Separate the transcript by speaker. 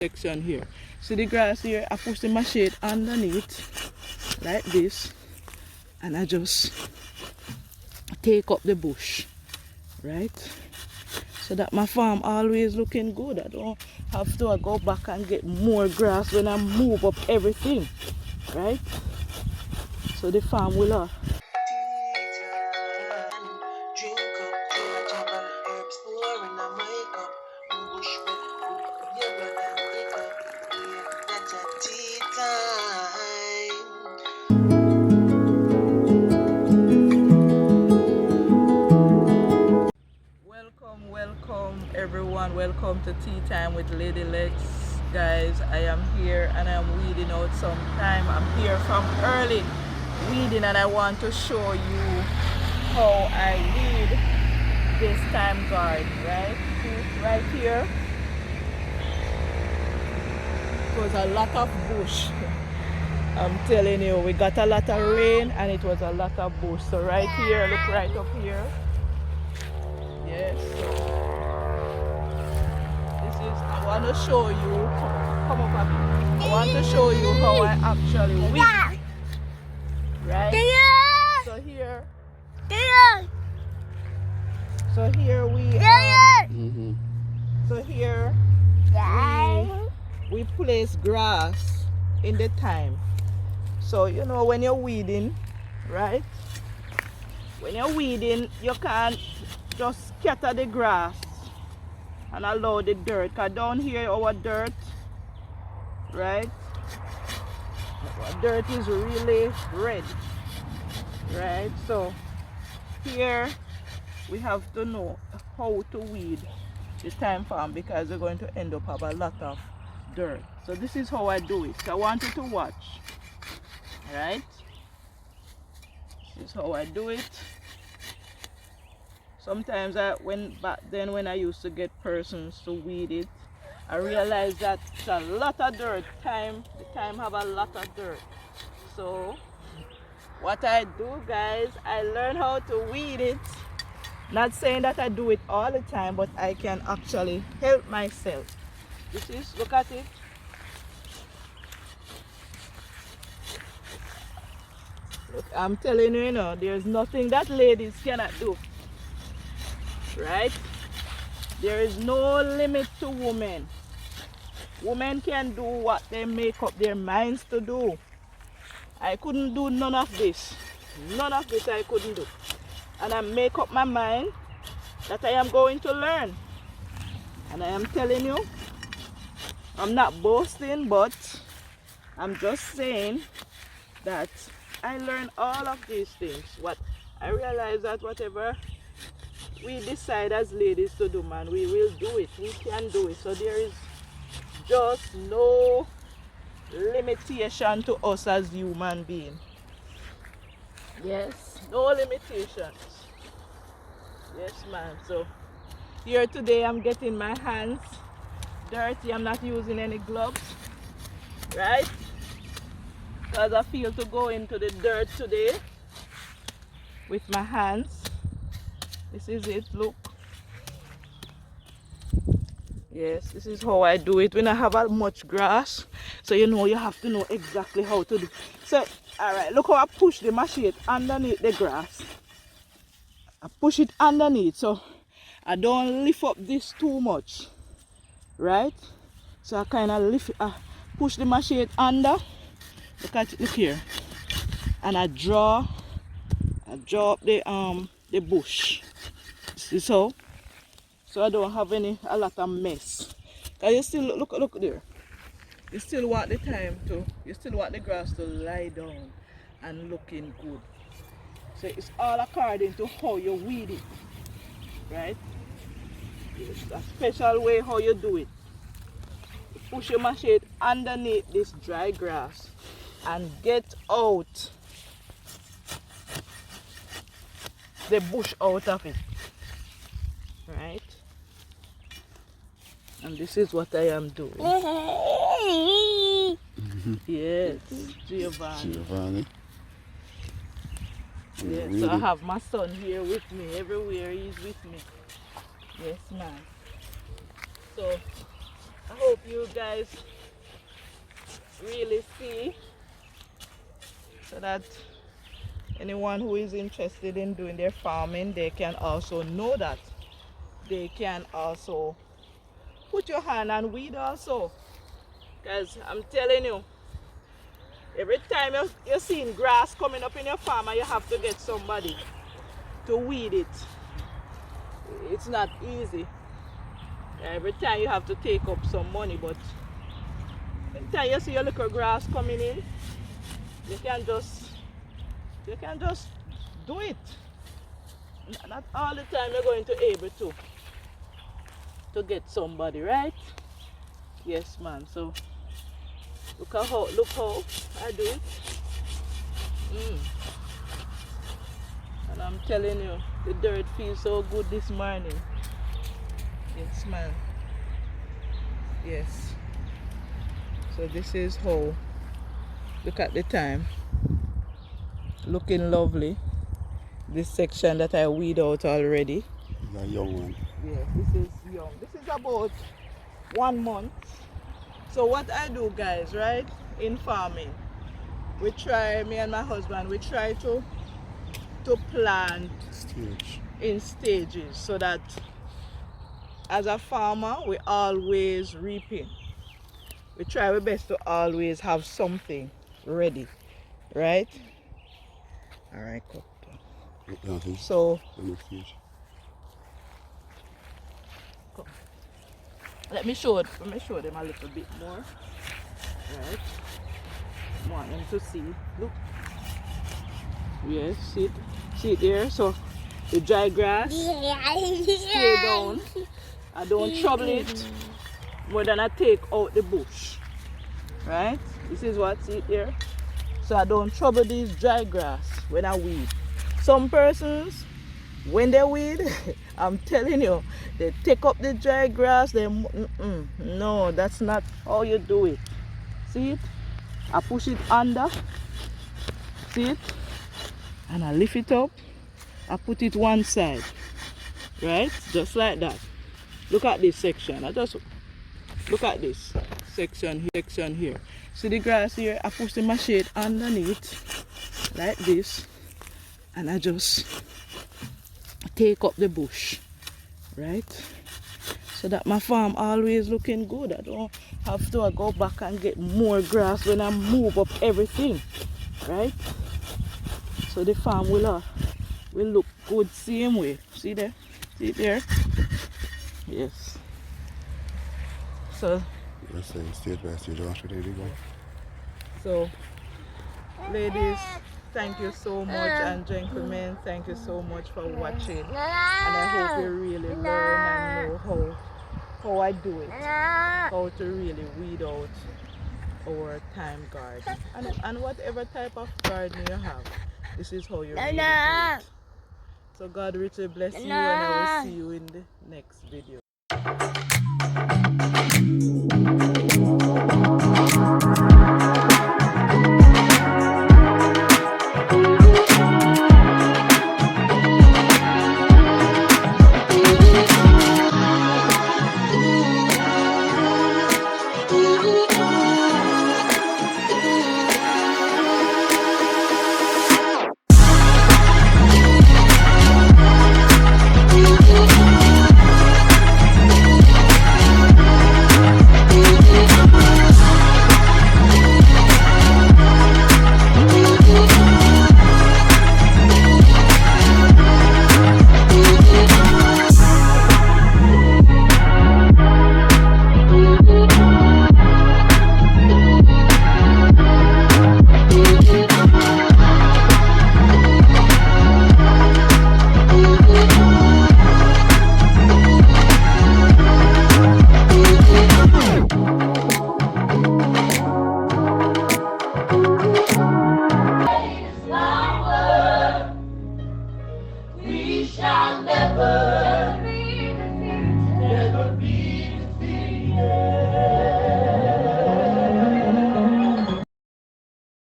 Speaker 1: section here. See the grass here? I push the machete underneath like this, and I just take up the bush, right? So that my farm always looking good. I don't have to go back and get more grass when I move up everything, right? So the farm will Welcome everyone, welcome to Tea Time with Lady Lex. Guys, I am here and I'm weeding out some thyme. I'm here from early weeding and I want to show you how I weed this thyme garden, right? See, right here it was a lot of bush. I'm telling you, we got a lot of rain and it was a lot of bush. So right here, look right up here. Yes. I want to show you, come up a bit. I want to show you how I actually weed. Right? So here we place grass in the thyme. So you know when you're weeding, right? When you're weeding, you can't just scatter the grass and allow the dirt, because down here our dirt, right, our dirt is really red, right? So here we have to know how to weed the thyme farm because we're going to end up have a lot of dirt. So this is how I do it. So I want you to watch, right? This is how I do it. Sometimes back then when I used to get persons to weed it, I realized that it's a lot of dirt. The thyme have a lot of dirt. So what I do, guys, I learn how to weed it. Not saying that I do it all the time, but I can actually help myself. This is, look at it. Look, I'm telling you, there's nothing that ladies cannot do. Right? There is no limit to women. Women can do what they make up their minds to do. I couldn't do none of this. None of this I couldn't do. And I make up my mind that I am going to learn. And I am telling you, I'm not boasting, but I'm just saying that I learned all of these things. I realize that whatever we decide as ladies to do, man, we will do it. We can do it. So there is just no limitation to us as human beings. Yes, no limitations. Yes, man. So here today I'm getting my hands dirty. I'm not using any gloves, right? Because I feel to go into the dirt today with my hands. This is it, look. Yes, this is how I do it when I have much grass. So you have to know exactly how to do. So, alright, look how I push the machete underneath the grass. I push it underneath so I don't lift up this too much. Right? So I kind of push the machete under. Look at it, look here. And I draw up the bush. See so I don't have a lot of mess. Cause you still look there. You still want the grass to lie down and looking good. So it's all according to how you weed it, right? It's a special way how you do it. You push your machete underneath this dry grass and get out the bush out of it. Right? And this is what I am doing. Yes, Giovanni. Yes, so I have my son here with me. Everywhere he's with me. Yes, ma'am. So I hope you guys really see, so that anyone who is interested in doing their farming, they can also know that they can also put your hand and weed also. Because I'm telling you, every time you're seeing grass coming up in your farm and you have to get somebody to weed it, it's not easy. Every time you have to take up some money, but anytime you see your little grass coming in, you can just do it. Not all the time you're going to be able to get somebody, right? Yes, man. So look how I do it. And I'm telling you, the dirt feels so good this morning. Yes, man. Yes. So this is how, look at the time, looking lovely. This section that I weed out already.
Speaker 2: It's a young one.
Speaker 1: Yes, this is young. This is about 1 month. So what I do, guys, right, in farming, we try, me and my husband, we try to plant in stages, so that as a farmer, we always reaping. We try our best to always have something ready, right? All right, cool. So let me show them a little bit more. Right? I want them to see. Look. Yes, see it there. So the dry grass stay down. I don't trouble it more than I take out the bush. Right? This is what, see it there. So I don't trouble these dry grass when I weed. Some persons, when they weed, I'm telling you, they take up the dry grass. No, that's not how you do it. See it? I push it under. See it? And I lift it up. I put it one side. Right? Just like that. Look at this section. Look at this section here. See the grass here? I push the machete underneath like this. And I just take up the bush, right? So that my farm always looking good. I don't have to go back and get more grass when I move up everything, right? So the farm will look good same way. See there? See it there? Yes. So
Speaker 2: stage by stage after there you go.
Speaker 1: So ladies, thank you so much, and gentlemen, thank you so much for watching. And I hope you really learn and know how I do it, how to really weed out our thyme garden, and whatever type of garden you have, this is how you really do it. So God richly bless you, and I will see you in the next video.